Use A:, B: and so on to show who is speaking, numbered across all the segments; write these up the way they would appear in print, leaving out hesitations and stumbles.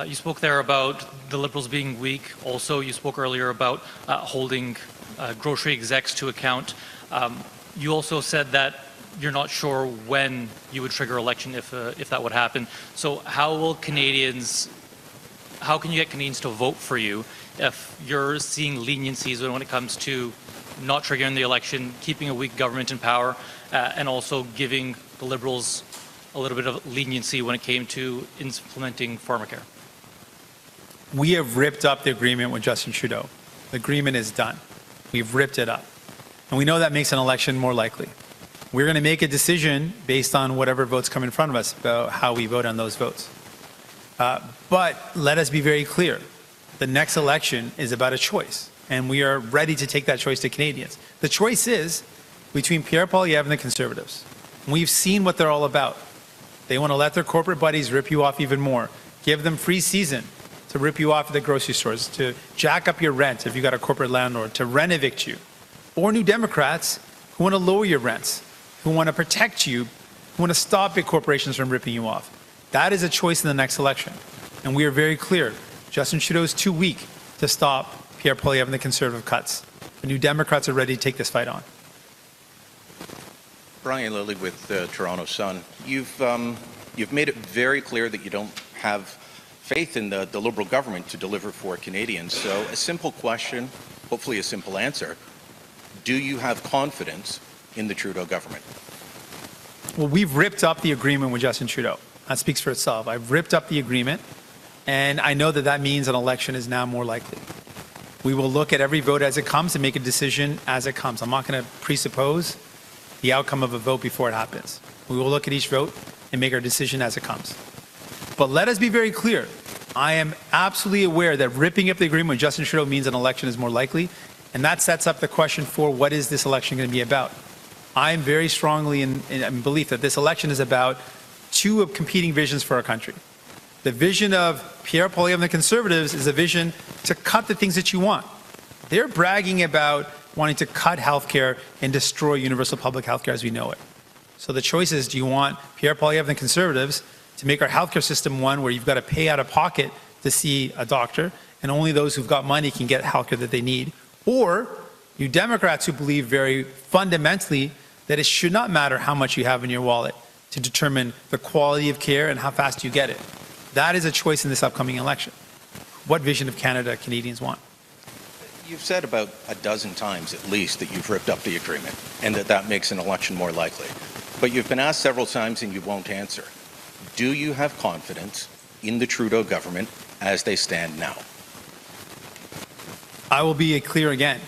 A: You spoke there about the Liberals being weak. Also, you spoke earlier about holding grocery execs to account. You also said that you're not sure when you would trigger election if that would happen. So how can you get Canadians to vote for you if you're seeing leniencies when it comes to not triggering the election, keeping a weak government in power, and also giving the Liberals a little bit of leniency when it came to implementing pharmacare?
B: We have ripped up the agreement with Justin Trudeau. The agreement is done. We've ripped it up. And we know that makes an election more likely. We're going to make a decision based on whatever votes come in front of us about how we vote on those votes. But let us be very clear. The next election is about a choice, and we are ready to take that choice to Canadians. The choice is between Pierre Poilievre and the Conservatives. We've seen what they're all about. They want to let their corporate buddies rip you off even more, give them free season to rip you off at the grocery stores, to jack up your rent if you've got a corporate landlord, to rent evict you. Or New Democrats who want to lower your rents, who want to protect you, who want to stop big corporations from ripping you off. That is a choice in the next election. And we are very clear. Justin Trudeau is too weak to stop Pierre Poilievre and the Conservative cuts. The New Democrats are ready to take this fight on.
C: Brian Lilly with the Toronto Sun. You've made it very clear that you don't have faith in the Liberal government to deliver for Canadians. So a simple question, hopefully a simple answer. Do you have confidence in the Trudeau government?
B: Well, we've ripped up the agreement with Justin Trudeau. That speaks for itself. I've ripped up the agreement, and I know that that means an election is now more likely. We will look at every vote as it comes and make a decision as it comes. I'm not going to presuppose the outcome of a vote before it happens. We will look at each vote and make our decision as it comes. But let us be very clear. I am absolutely aware that ripping up the agreement with Justin Trudeau means an election is more likely, and that sets up the question for what is this election going to be about. I am very strongly in belief that this election is about two of competing visions for our country. The vision of Pierre Poilievre and the Conservatives is a vision to cut the things that you want. They're bragging about wanting to cut healthcare and destroy universal public healthcare as we know it. So the choice is, do you want Pierre Poilievre and the Conservatives to make our healthcare system one where you've got to pay out of pocket to see a doctor and only those who've got money can get healthcare that they need? Or you Democrats who believe very fundamentally that it should not matter how much you have in your wallet to determine the quality of care and how fast you get it. That is a choice in this upcoming election. What vision of Canada Canadians want?
C: You've said about a dozen times at least that you've ripped up the agreement and that makes an election more likely. But you've been asked several times and you won't answer. Do you have confidence in the Trudeau government as they stand now?
B: I will be clear again.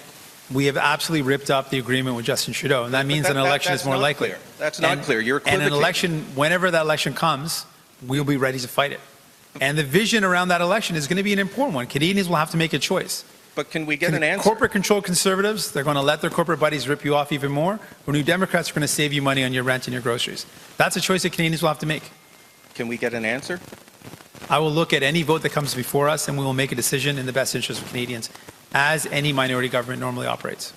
B: We have absolutely ripped up the agreement with Justin Trudeau, and that means an election is more likely.
C: Clear. That's not clear. You're equivocating.
B: And an election, whenever that election comes, we'll be ready to fight it. And the vision around that election is going to be an important one. Canadians will have to make a choice.
C: But can we get an answer?
B: Corporate-controlled Conservatives, they're going to let their corporate buddies rip you off even more, or New Democrats are going to save you money on your rent and your groceries. That's a choice that Canadians will have to make.
C: Can we get an answer?
B: I will look at any vote that comes before us, and we will make a decision in the best interest of Canadians, as any minority government normally operates.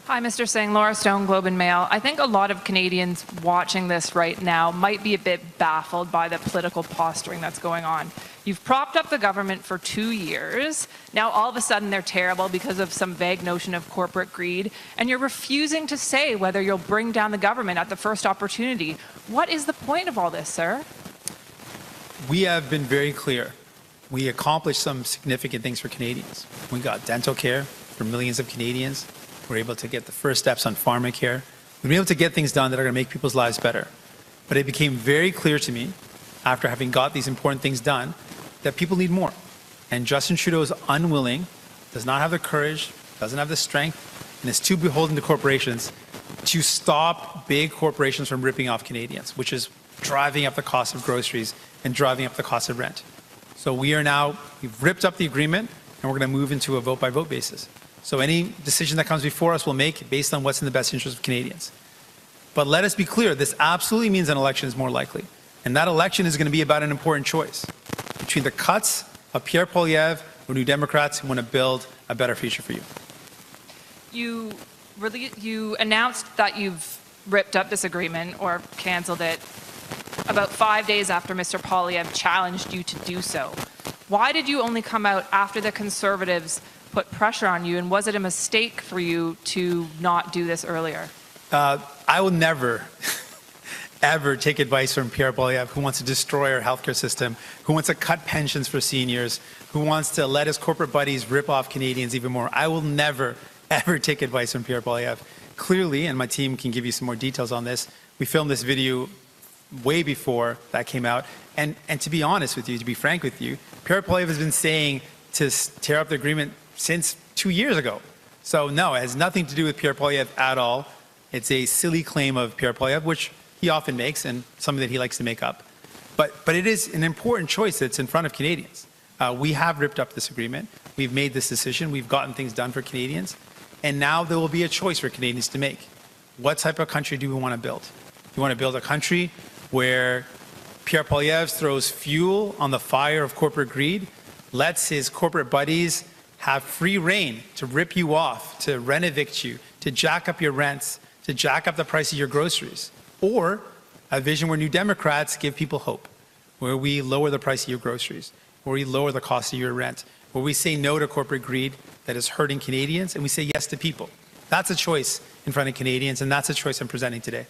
D: Hi, Mr. Singh. Laura Stone, Globe and Mail. I think a lot of Canadians watching this right now might be a bit baffled by the political posturing that's going on. You've propped up the government for 2 years. Now all of a sudden they're terrible because of some vague notion of corporate greed, and you're refusing to say whether you'll bring down the government at the first opportunity. What is the point of all this, sir?
B: We have been very clear. We accomplished some significant things for Canadians. We got dental care for millions of Canadians. We're able to get the first steps on pharmacare. We've been able to get things done that are going to make people's lives better. But it became very clear to me, after having got these important things done, that people need more. And Justin Trudeau is unwilling, does not have the courage, doesn't have the strength, and is too beholden to corporations to stop big corporations from ripping off Canadians, which is driving up the cost of groceries and driving up the cost of rent. So we've ripped up the agreement, and we're going to move into a vote-by-vote basis. So any decision that comes before us we'll make based on what's in the best interest of Canadians. But let us be clear, this absolutely means an election is more likely. And that election is going to be about an important choice between the cuts of Pierre Poilievre or New Democrats who want to build a better future for you.
D: You announced that you've ripped up this agreement or cancelled it about 5 days after Mr. Poilievre challenged you to do so. Why did you only come out after the Conservatives put pressure on you, and was it a mistake for you to not do this earlier?
B: I will never, ever take advice from Pierre Poilievre, who wants to destroy our healthcare system, who wants to cut pensions for seniors, who wants to let his corporate buddies rip off Canadians even more. I will never, ever take advice from Pierre Poilievre. Clearly, and my team can give you some more details on this, we filmed this video way before that came out. And to be honest with you, to be frank with you, Pierre Poilievre has been saying to tear up the agreement since 2 years ago. So no, it has nothing to do with Pierre Poilievre at all. It's a silly claim of Pierre Poilievre, which he often makes and something that he likes to make up. But it is an important choice that's in front of Canadians. We have ripped up this agreement. We've made this decision. We've gotten things done for Canadians. And now there will be a choice for Canadians to make. What type of country do we want to build? Do we want to build a country where Pierre Poilievre throws fuel on the fire of corporate greed, lets his corporate buddies have free rein to rip you off, to rent evict you, to jack up your rents, to jack up the price of your groceries? Or a vision where New Democrats give people hope, where we lower the price of your groceries, where we lower the cost of your rent, where we say no to corporate greed that is hurting Canadians, and we say yes to people. That's a choice in front of Canadians, and that's a choice I'm presenting today.